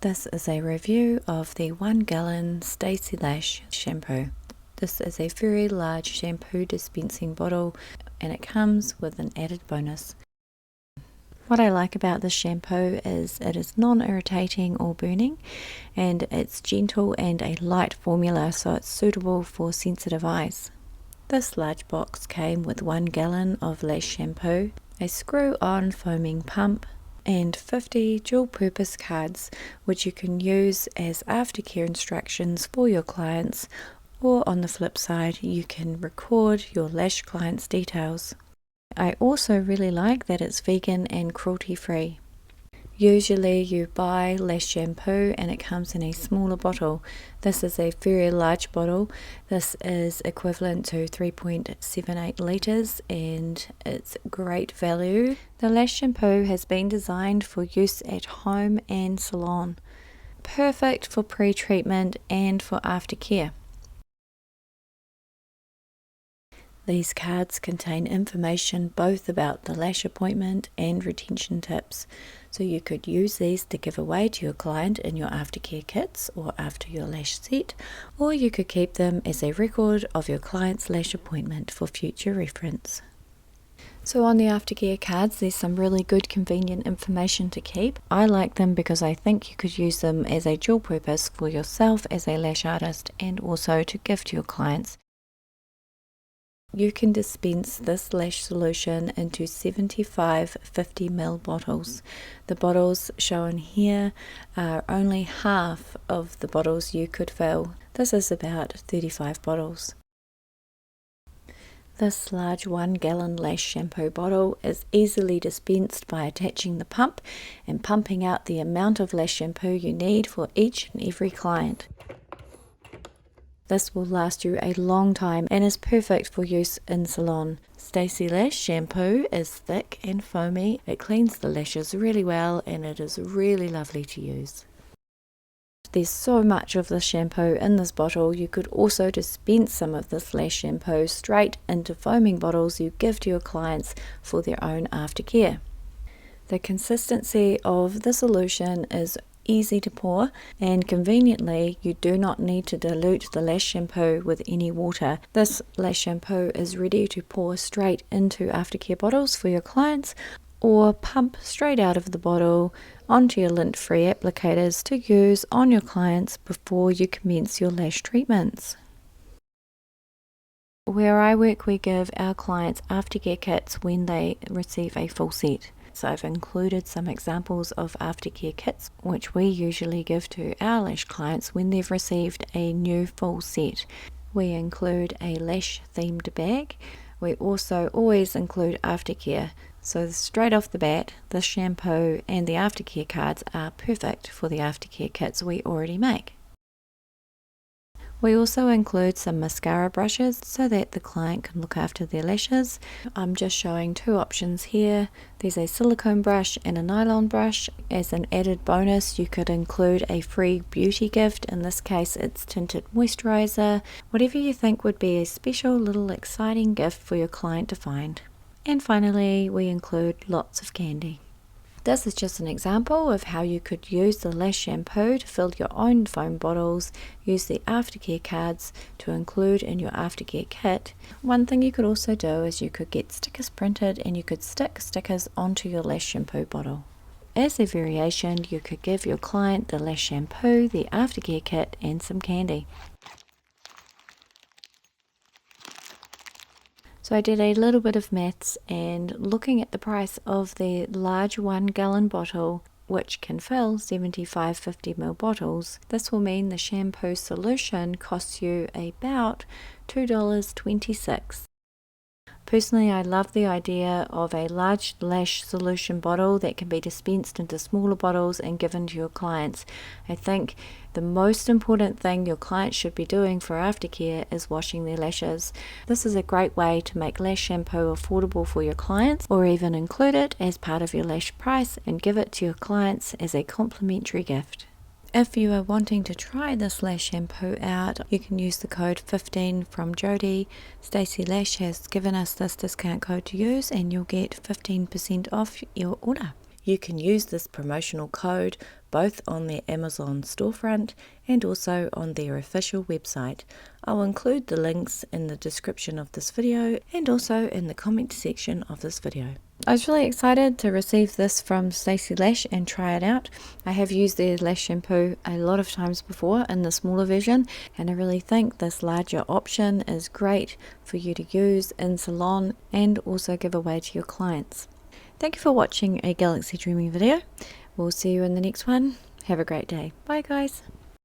This is a review of the 1 gallon Stacy Lash shampoo. This is a very large shampoo dispensing bottle and it comes with an added bonus. What I like about this shampoo is it is non-irritating or burning, and it's gentle and a light formula, so it's suitable for sensitive eyes. This large box came with 1 gallon of Lash shampoo, a screw-on foaming pump, and 50 dual-purpose cards which you can use as aftercare instructions for your clients, or on the flip side you can record your Lash clients' details. I also really like that it's vegan and cruelty-free. Usually you buy Lash shampoo and it comes in a smaller bottle. This is a very large bottle. This is equivalent to 3.78 litres and it's great value. The Lash shampoo has been designed for use at home and salon. Perfect for pre-treatment and for aftercare. These cards contain information both about the lash appointment and retention tips, so you could use these to give away to your client in your aftercare kits or after your lash set, or you could keep them as a record of your client's lash appointment for future reference. So on the aftercare cards, there's some really good convenient information to keep. I like them because I think you could use them as a dual purpose for yourself as a lash artist and also to give to your clients. You can dispense this lash solution into 75 50ml bottles. The bottles shown here are only half of the bottles you could fill. This is about 35 bottles. This large 1 gallon Lash shampoo bottle is easily dispensed by attaching the pump and pumping out the amount of Lash shampoo you need for each and every client. This will last you a long time and is perfect for use in salon. Stacy Lash shampoo is thick and foamy. It cleans the lashes really well and it is really lovely to use. There's so much of this shampoo in this bottle. You could also dispense some of this Lash shampoo straight into foaming bottles you give to your clients for their own aftercare. The consistency of the solution is easy to pour, and conveniently you do not need to dilute the Lash shampoo with any water. This Lash shampoo is ready to pour straight into aftercare bottles for your clients, or pump straight out of the bottle onto your lint-free applicators to use on your clients before you commence your lash treatments. Where I work, we give our clients aftercare kits when they receive a full set. So I've included some examples of aftercare kits which we usually give to our lash clients when they've received a new full set. We include a lash themed bag. We also always include aftercare. So straight off the bat, the shampoo and the aftercare cards are perfect for the aftercare kits we already make. We also include some mascara brushes so that the client can look after their lashes. I'm just showing two options here. There's a silicone brush and a nylon brush. As an added bonus, you could include a free beauty gift. In this case, it's tinted moisturizer. Whatever you think would be a special little exciting gift for your client to find. And finally, we include lots of candy. This is just an example of how you could use the Lash shampoo to fill your own foam bottles, use the aftercare cards to include in your aftercare kit. One thing you could also do is you could get stickers printed and you could stick stickers onto your Lash shampoo bottle. As a variation, you could give your client the Lash shampoo, the aftercare kit and some candy. So I did a little bit of maths, and looking at the price of the large 1 gallon bottle, which can fill 75 50ml bottles, this will mean the shampoo solution costs you about $2.26. Personally, I love the idea of a large lash solution bottle that can be dispensed into smaller bottles and given to your clients. I think the most important thing your clients should be doing for aftercare is washing their lashes. This is a great way to make lash shampoo affordable for your clients, or even include it as part of your lash price and give it to your clients as a complimentary gift. If you are wanting to try this Lash shampoo out, you can use the code 15 from Jody. Stacy Lash has given us this discount code to use and you'll get 15% off your order. You can use this promotional code both on their Amazon storefront and also on their official website. I'll include the links in the description of this video and also in the comment section of this video. I was really excited to receive this from Stacy Lash and try it out. I have used their Lash shampoo a lot of times before in the smaller version, and I really think this larger option is great for you to use in salon and also give away to your clients. Thank you for watching a Galaxy Dreaming video. We'll see you in the next one. Have a great day. Bye guys.